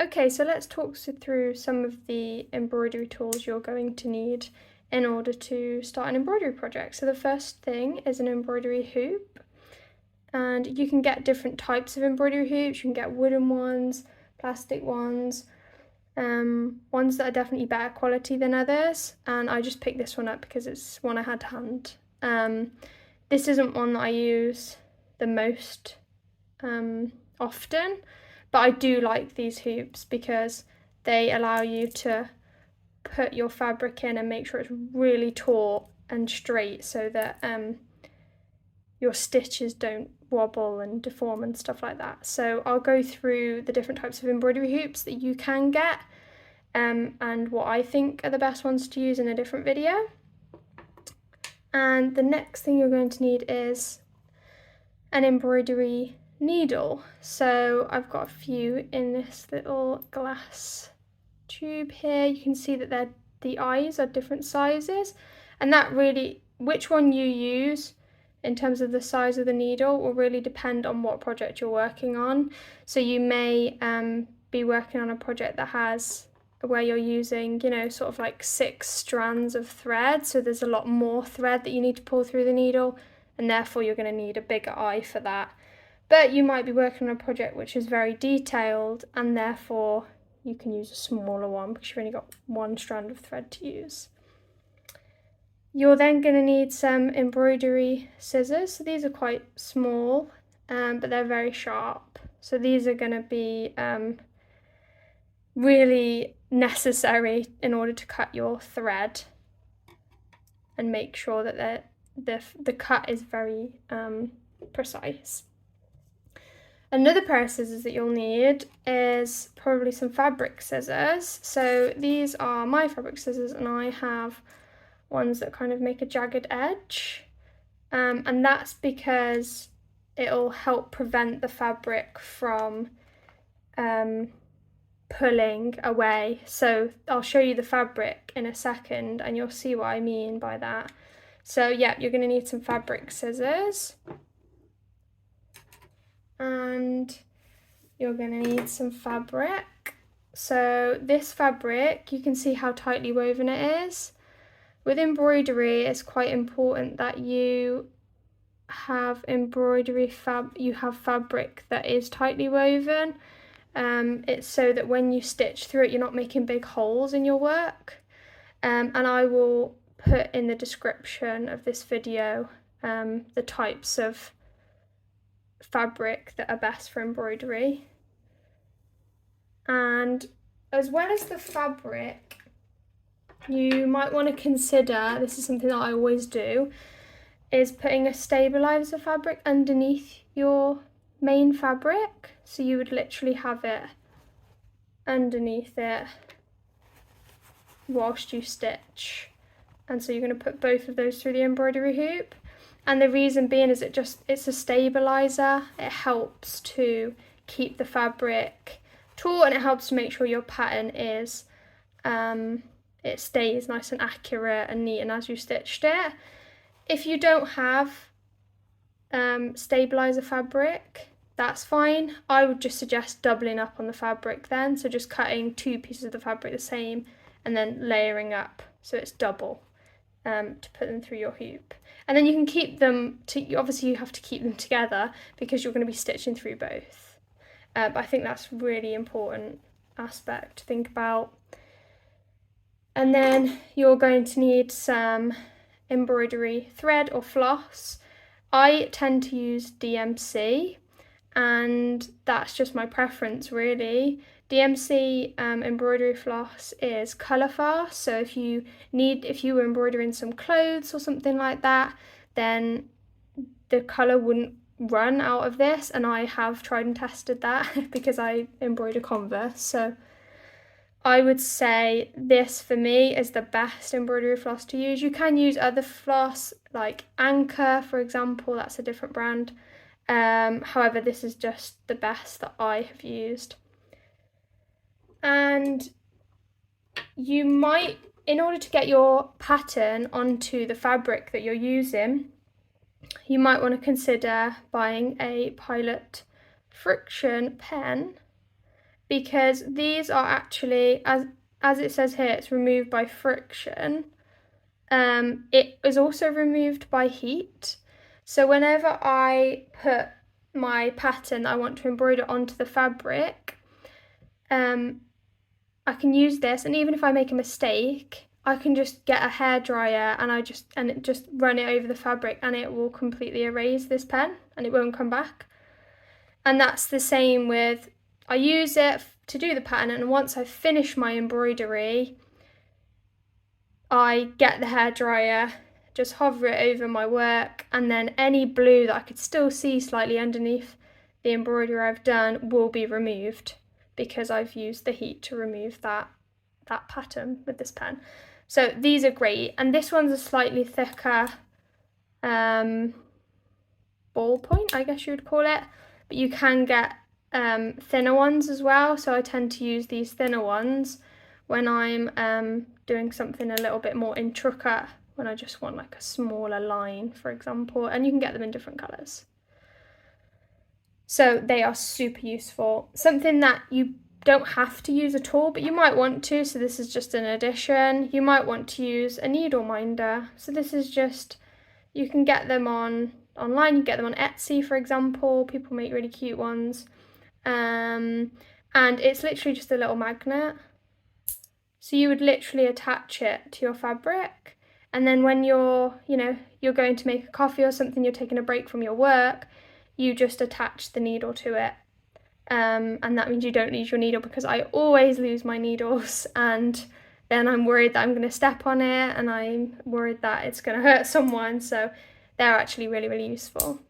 Okay, so let's talk through some of the embroidery tools you're going to need in order to start an embroidery project. So the first thing is an embroidery hoop, and you can get different types of embroidery hoops. You can get wooden ones, plastic ones, ones that are definitely better quality than others, and I just picked this one up because it's one I had to hand. This isn't one that I use the most often, but I do like these hoops because they allow you to put your fabric in and make sure it's really taut and straight so that your stitches don't wobble and deform and stuff like that. So I'll go through the different types of embroidery hoops that you can get and what I think are the best ones to use in a different video. And the next thing you're going to need is an embroidery needle. So I've got a few in this little glass tube here. You can see that the eyes are different sizes, and that really, which one you use in terms of the size of the needle will really depend on what project you're working on. So you may be working on a project that has where you're using, sort of like 6 strands of thread, so there's a lot more thread that you need to pull through the needle, and therefore you're going to need a bigger eye for that. But you might be working on a project which is very detailed, and therefore you can use a smaller one because you've only got 1 strand of thread to use. You're then going to need some embroidery scissors. So these are quite small, but they're very sharp. So these are going to be really necessary in order to cut your thread and make sure that the cut is very precise. Another pair of scissors that you'll need is probably some fabric scissors. So these are my fabric scissors, and I have ones that kind of make a jagged edge, and that's because it'll help prevent the fabric from pulling away. So I'll show you the fabric in a second and you'll see what I mean by that. So yeah, you're going to need some fabric scissors, and you're going to need some fabric. So this fabric, you can see how tightly woven it is. With embroidery, it's quite important that you have fabric that is tightly woven. It's so that when you stitch through it, you're not making big holes in your work. And I will put in the description of this video the types of fabric that are best for embroidery. And as well as the fabric, you might want to consider, this is something that I always do, is putting a stabilizer fabric underneath your main fabric. So you would literally have it underneath it whilst you stitch. And so you're going to put both of those through the embroidery hoop. And the reason being is it's a stabilizer. It helps to keep the fabric taut, and it helps to make sure your pattern is it stays nice and accurate and neat and as you stitched it. If you don't have stabilizer fabric, that's fine. I would just suggest doubling up on the fabric then, so just cutting 2 pieces of the fabric the same and then layering up so it's double to put them through your hoop. And then you can keep them, obviously you have to keep them together because you're going to be stitching through both. But I think that's a really important aspect to think about. And then you're going to need some embroidery thread or floss. I tend to use DMC, and that's just my preference really. DMC embroidery floss is colour fast, so if you were embroidering some clothes or something like that, then the colour wouldn't run out of this, and I have tried and tested that because I embroider Converse. So I would say this for me is the best embroidery floss to use. You can use other floss like Anchor, for example, that's a different brand. However, this is just the best that I have used. And you might, in order to get your pattern onto the fabric that you're using, you might want to consider buying a Pilot friction pen. because these are actually, as it says here, it's removed by friction. It is also removed by heat. So whenever I put my pattern that I want to embroider onto the fabric, I can use this, and even if I make a mistake, I can just get a hairdryer and just run it over the fabric, and it will completely erase this pen and it won't come back. And that's the same with, I use it to do the pattern, and once I finish my embroidery, I get the hairdryer, just hover it over my work, and then any blue that I could still see slightly underneath the embroidery I've done will be removed, because I've used the heat to remove that pattern with this pen. So these are great, and this one's a slightly thicker ballpoint, I guess you would call it, but you can get thinner ones as well, so I tend to use these thinner ones when I'm doing something a little bit more intricate, when I just want like a smaller line, for example, and you can get them in different colours. So they are super useful. Something that you don't have to use at all, but you might want to, so this is just an addition. You might want to use a needle minder. So this is just, you can get them online, you can get them on Etsy, for example. People make really cute ones. And it's literally just a little magnet. So you would literally attach it to your fabric, and then when you're going to make a coffee or something, you're taking a break from your work, you just attach the needle to it. And that means you don't lose your needle, because I always lose my needles, and then I'm worried that I'm going to step on it, and I'm worried that it's going to hurt someone. So they're actually really, really useful.